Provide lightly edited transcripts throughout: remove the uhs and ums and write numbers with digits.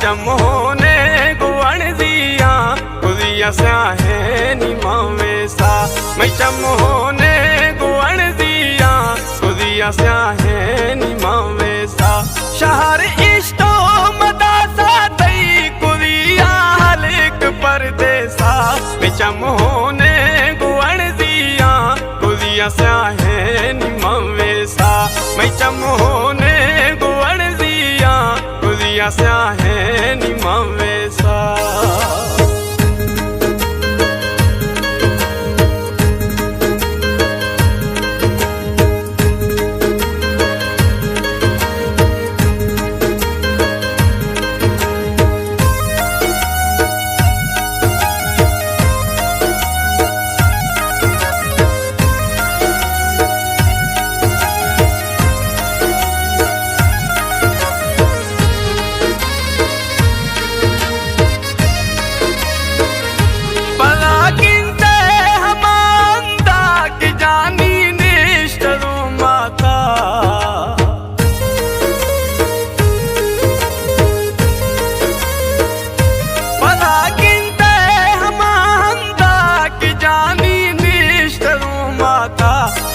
चमोने गुण दिया कुदिया स्याहे निमा वेसा मैं चमोने गुण दिया कुदिया स्याहे निमा वेसा शहर इष्टो मदासा दई कुदिया हलिक परदेसा मैं चमोने गुण दिया कुदिया स्याहे निमा वेसा मैं चमोने गुण दिया कुदिया स्याहे निमा वेसा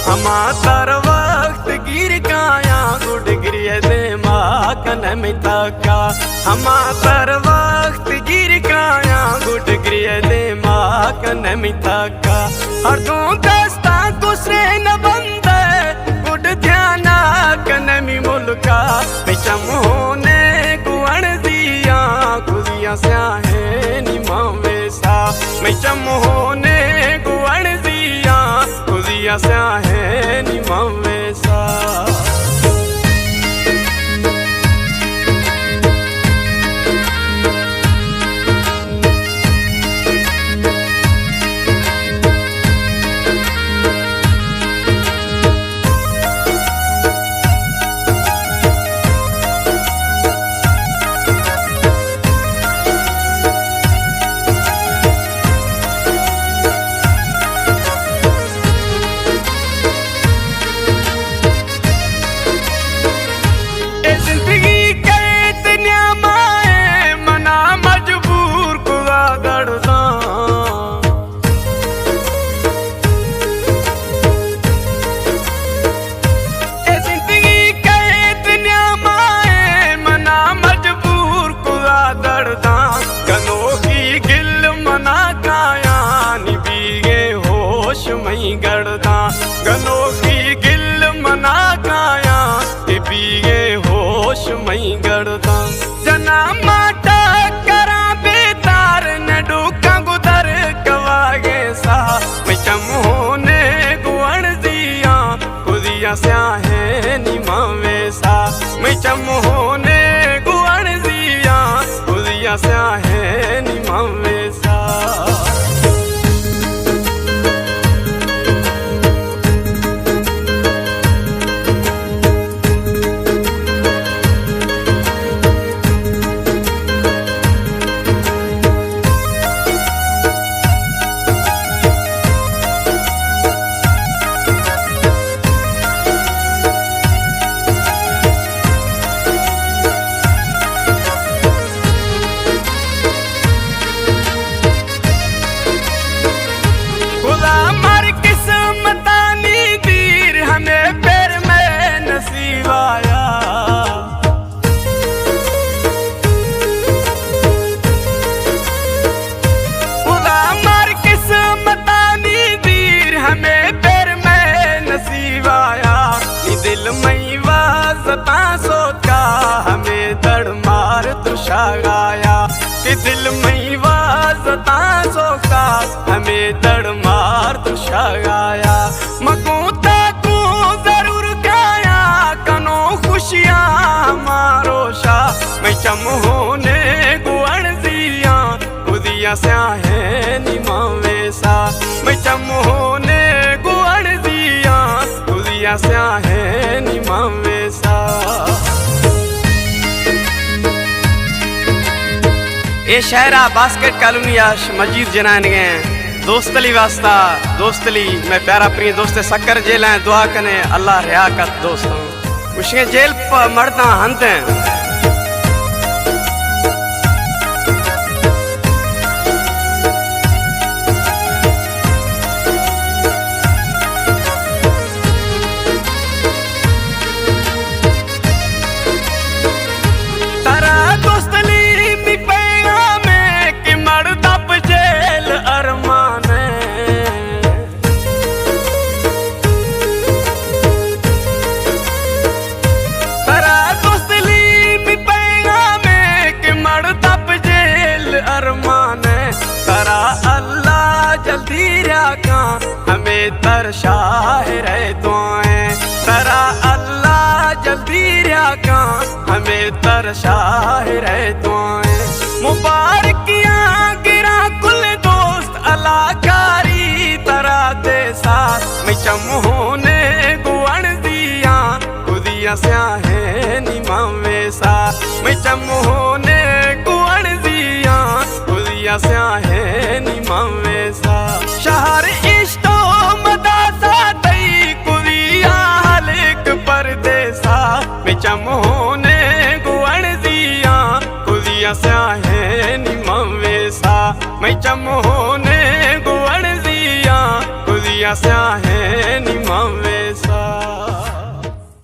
हमार वक्त गिर काया गुड गिरिय दे माँ कनमिता का हमार वक्त गिर काया गुड गिरिय दे माँ कनमिता का और तू दस्ता कुसरे न बंदे गुड ध्याना कनमी मुल्का चमोने गुण दिया कुदिया स्याहे निमा वेसा मैं चमोने गुण दिया कुदिया स्याहे निमा वेसा गड़दा गलो की गिल मना काया बीगे होश मई गड़दा जना माटा करा बेतार न डूका गुदर कवागे सा मैं चमोने गुण दिया कुदिया स्याहे निमा वेसा मैं चमोने गुण दिया कुदिया स्याहे निमा वेसा हमें दड़ मार तुषागाया कि दिल में वाजता सोका हमें दड़ मार तुषागाया मकूता तू जरूर गाया कनो खुशियाँ मारो शा मैं चमोने गुण दिया कुदिया स्याहे निमा वेसा मैं चमोने गुण दिया कुदिया स्याहे निमा वेसा ये शहरा बास्केट कॉलोनी आश मस्जिद जनान गए दोस्तली वास्ता दोस्तली मैं प्यारा प्रिय दोस्त सक्कर जेल है दुआ कने अल्लाह रियाकत दोस्तों उसके जेल पर मरदा हंते जल्दी रखा हमें तरशाह रहे दुआएं तरा अल्लाह जल्दी रखा हमें तरशाह रहे दुआएं मुबारकियां गिरा कुल दोस्त अलाकारी तरा दे साथ मैं चमहोने गुण दिया कुदिया स्याहे निमावे सा मैं चमहोने गुण दिया कुदिया स्याहे निमावे सा शहर इश्तो मदासा तई कुदिया हलिक परदेसा मैं चमहोने गुण दिया कुदिया स्याहे निमावे सा मैं चमहोने गुण दिया कुदिया स्याहे